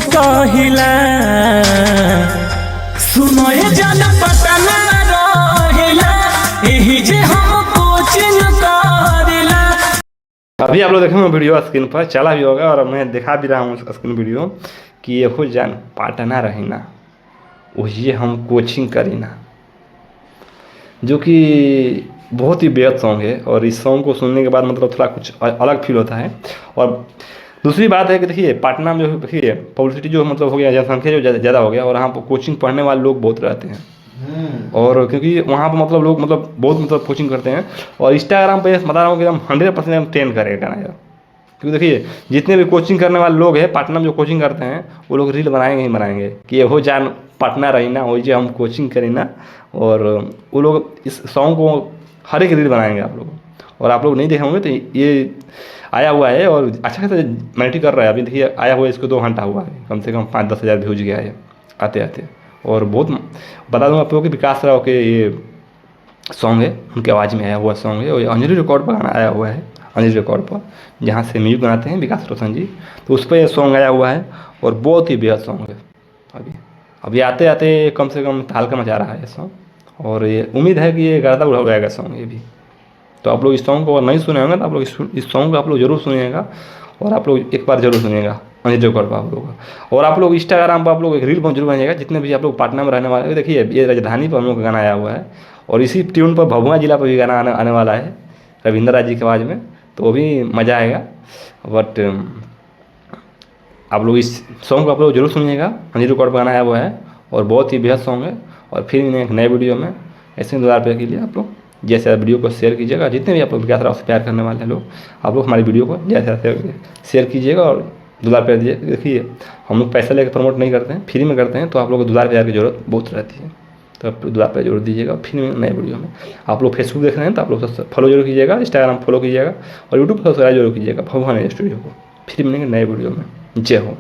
कहिला सुनो ये जान पता ना रहिला एही जे हम कोचिंग करिला। अभी आप लोग देखेंगे वीडियो स्क्रीन पर चला भी होगा और मैं दिखा भी रहा हूँ स्क्रीन वीडियो कि ये हो जान पटना रहिना वही हम कोचिंग करीना, जो कि बहुत ही बेहद सॉन्ग है। और इस सॉन्ग को सुनने के बाद मतलब थोड़ा कुछ अलग फील होता है। और दूसरी बात है कि देखिए पटना में जो देखिए पब्लिसिटी जो मतलब हो गया, जनसंख्या जो ज़्यादा हो गया और वहाँ पर कोचिंग पढ़ने वाले लोग बहुत रहते हैं। और क्योंकि वहाँ पर मतलब लोग मतलब बहुत मतलब कोचिंग करते हैं और इंस्टाग्राम पे बता रहा हूँ कि हम 100% ट्रेंड करेगा ना यार। क्योंकि देखिए जितने भी कोचिंग करने वाले लोग हैं पटना में जो कोचिंग करते हैं वो लोग रील बनाएंगे ही बनाएंगे कि ये हो जान पटना रही ना वही जो हम कोचिंग करें ना। और वो लोग इस सॉन्ग को हर एक रील बनाएंगे आप लोग। और आप लोग नहीं देखे होंगे तो ये आया हुआ है और अच्छा खासा मैनिटी कर रहा है। अभी देखिए आया हुआ है इसको 2 घंटा हुआ है, कम से कम 5-10 हज़ार व्यूज गया है आते आते। और बहुत बता दूँ आप लोगों कि विकास राव के ये सॉन्ग है, उनकी आवाज़ में आया हुआ सॉन्ग है और ये अंजलि रिकॉर्ड पर गाना आया हुआ है, अंजलि रिकॉर्ड पर जहाँ से म्यूजिक बनाते हैं विकास रोशन जी, तो उस पर यह सॉन्ग आया हुआ है और बहुत ही बेहद सॉन्ग है। अभी आते आते कम से कम तहलका मचा रहा है ये सॉन्ग और ये उम्मीद है कि ये गर्दा उड़ा उड़ाएगा सॉन्ग ये भी। तो आप लोग इस सॉन्ग को अगर नहीं सुने होंगे तो आप लोग इस सॉन्ग को आप लोग जरूर सुनिएगा और आप लोग एक बार जरूर सुनिएगा अंजलि रिकॉर्ड पर आप लोग। और आप लोग इंस्टाग्राम पर आप लोग एक रील जरूर बनाइएगा जितने भी आप लोग पटना में रहने वाले हैं। देखिए ये राजधानी पर हम लोग का गाना आया हुआ है और इसी ट्यून पर भभुआ जिला पर भी गाना आने वाला है रविंद्र राज जी की आवाज़ में, तो वो भी मज़ा आएगा। बट आप लोग इस सॉन्ग को आप लोग जरूर सुनिएगा, अंजलि रिकॉर्ड पर गाना आया हुआ है और बहुत ही बेहद सॉन्ग है। और फिर मैंने एक नए वीडियो में ऐसे 2,000 रुपये के लिए आप लोग जैसे वीडियो को शेयर कीजिएगा, जितने भी आप लोग विकास राव से प्यार करने वाले हैं लोग आप लोग हमारी वीडियो को जैसे शेयर कीजिएगा और 2,000 रुपये दीजिए। देखिए हम लोग पैसा लेकर प्रमोट नहीं करते हैं, फ्री में करते हैं, तो आप लोग को 2,000 रुपये की ज़रूरत बहुत रहती है, तो आप 2,000 रुपये जरूर दीजिएगा। फिर नए वीडियो में आप लोग फेसबुक देख रहे हैं तो आप लोग फॉलो जरूर कीजिएगा, इंस्टाग्राम फॉलो कीजिएगा और यूट्यूब पर सब्सक्राइब जरूर कीजिएगा भगवान स्टूडियो को। फिर मिलेंगे नए वीडियो में। जय हो।